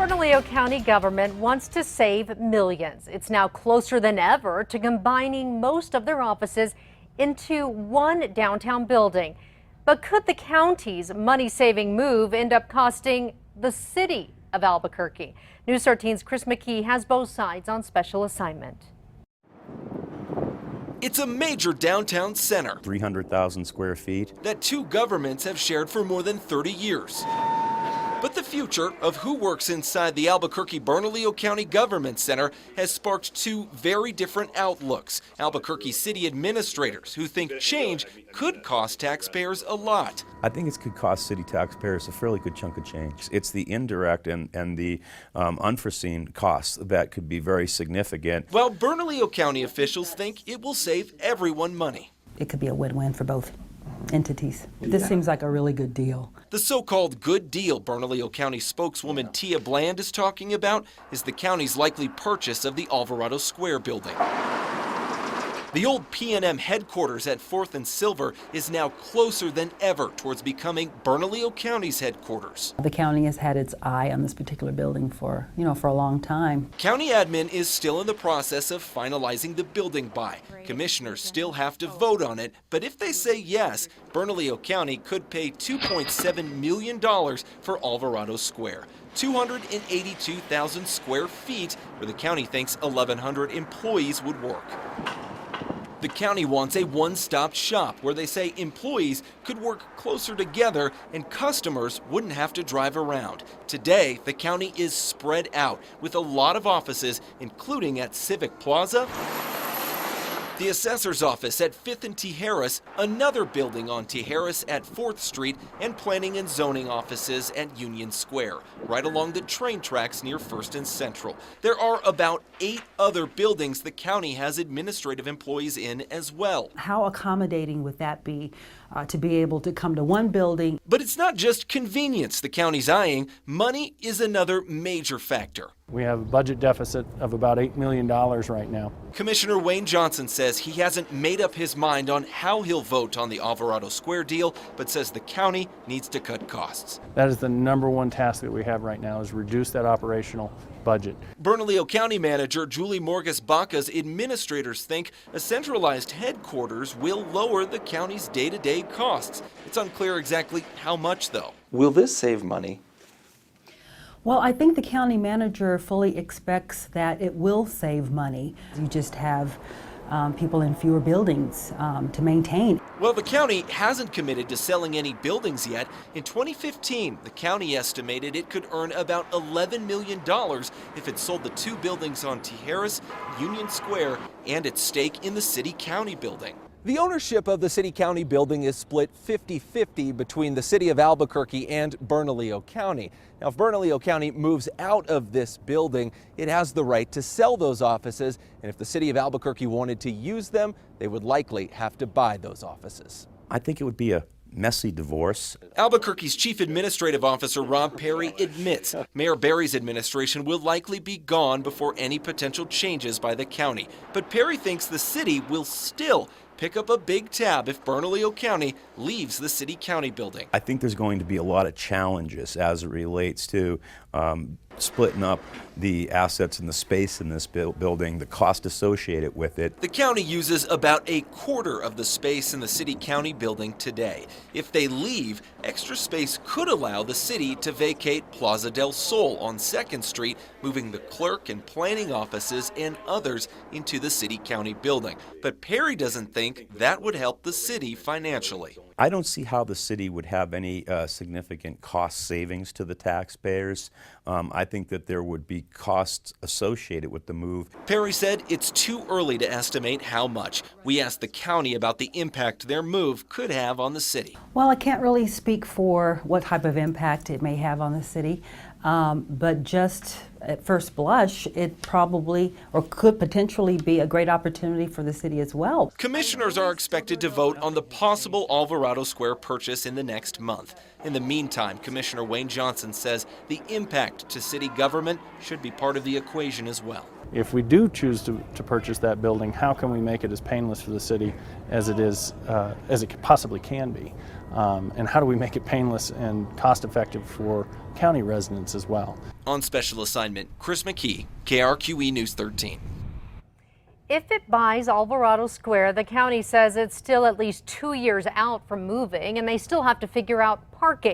Bernalillo County government wants to save millions. It's now closer than ever to combining most of their offices into one downtown building. But could the county's money-saving move end up costing the city of Albuquerque? News 13's Chris McKee has both sides on special assignment. It's a major downtown center. 300,000 square feet. That two governments have shared for more than 30 years. But the future of who works inside the Albuquerque-Bernalillo County Government Center has sparked two very different outlooks. Albuquerque city administrators who think change could cost taxpayers a lot. I think it could cost city taxpayers a fairly good chunk of change. It's the indirect and the unforeseen costs that could be very significant. While Bernalillo County officials think it will save everyone money. It could be a win-win for both entities. This seems like a really good deal. The so-called good deal Bernalillo County spokeswoman Tia Bland is talking about is the county's likely purchase of the Alvarado Square building. The old P&M headquarters at 4th and Silver is now closer than ever towards becoming Bernalillo County's headquarters. The county has had its eye on this particular building for a long time. County admin is still in the process of finalizing the building buy. Commissioners still have to vote on it, but if they say yes, Bernalillo County could pay $2.7 million for Alvarado Square. 282,000 square feet where the county thinks 1,100 employees would work. The county wants a one-stop shop where they say employees could work closer together and customers wouldn't have to drive around. Today, the county is spread out with a lot of offices, including at Civic Plaza, the assessor's office at 5th and Tijeras, another building on Tijeras at 4th Street, and planning and zoning offices at Union Square, right along the train tracks near 1st and Central. There are about 8 other buildings the county has administrative employees in as well. How accommodating would that be to be able to come to one building? But it's not just convenience the county's eyeing. Money is another major factor. We have a budget deficit of about $8 million right now. Commissioner Wayne Johnson says he hasn't made up his mind on how he'll vote on the Alvarado Square deal, but says the county needs to cut costs. That is the #1 task that we have right now, is reduce that operational budget. Bernalillo County Manager Julie Morgas-Baca's administrators think a centralized headquarters will lower the county's day-to-day costs. It's unclear exactly how much, though. Will this save money? Well, I think the county manager fully expects that it will save money. You just have people in fewer buildings to maintain. Well, the county hasn't committed to selling any buildings yet. In 2015, the county estimated it could earn about $11 million if it sold the 2 buildings on Tijeras, Union Square, and its stake in the city-county building. The ownership of the city-county building is split 50-50 between the city of Albuquerque and Bernalillo County. Now, if Bernalillo County moves out of this building, it has the right to sell those offices, and if the city of Albuquerque wanted to use them, they would likely have to buy those offices. I think it would be a messy divorce. Albuquerque's Chief Administrative Officer Rob Perry admits Mayor Berry's administration will likely be gone before any potential changes by the county. But Perry thinks the city will still pick up a big tab if Bernalillo County leaves the city-county building. I think there's going to be a lot of challenges as it relates to splitting up the assets and the space in this building, the cost associated with it. The county uses about a quarter of the space in the city-county building today. If they leave, extra space could allow the city to vacate Plaza del Sol on 2nd Street, moving the clerk and planning offices and others into the city-county building. But Perry doesn't think that would help the city financially. I don't see how the city would have any significant cost savings to the taxpayers. I think that there would be costs associated with the move. Perry said it's too early to estimate how much. We asked the county about the impact their move could have on the city. Well, I can't really speak for what type of impact it may have on the city, but just at first blush, it probably or could potentially be a great opportunity for the city as well. Commissioners are expected to vote on the possible Alvarado Square purchase in the next month. In the meantime, Commissioner Wayne Johnson says the impact to city government should be part of the equation as well. If we do choose to purchase that building, how can we make it as painless for the city as it possibly can be? And how do we make it painless and cost effective for county residents as well? On special assignment, Chris McKee, KRQE News 13. If it buys Alvarado Square, the county says it's still at least 2 years out from moving, and they still have to figure out parking.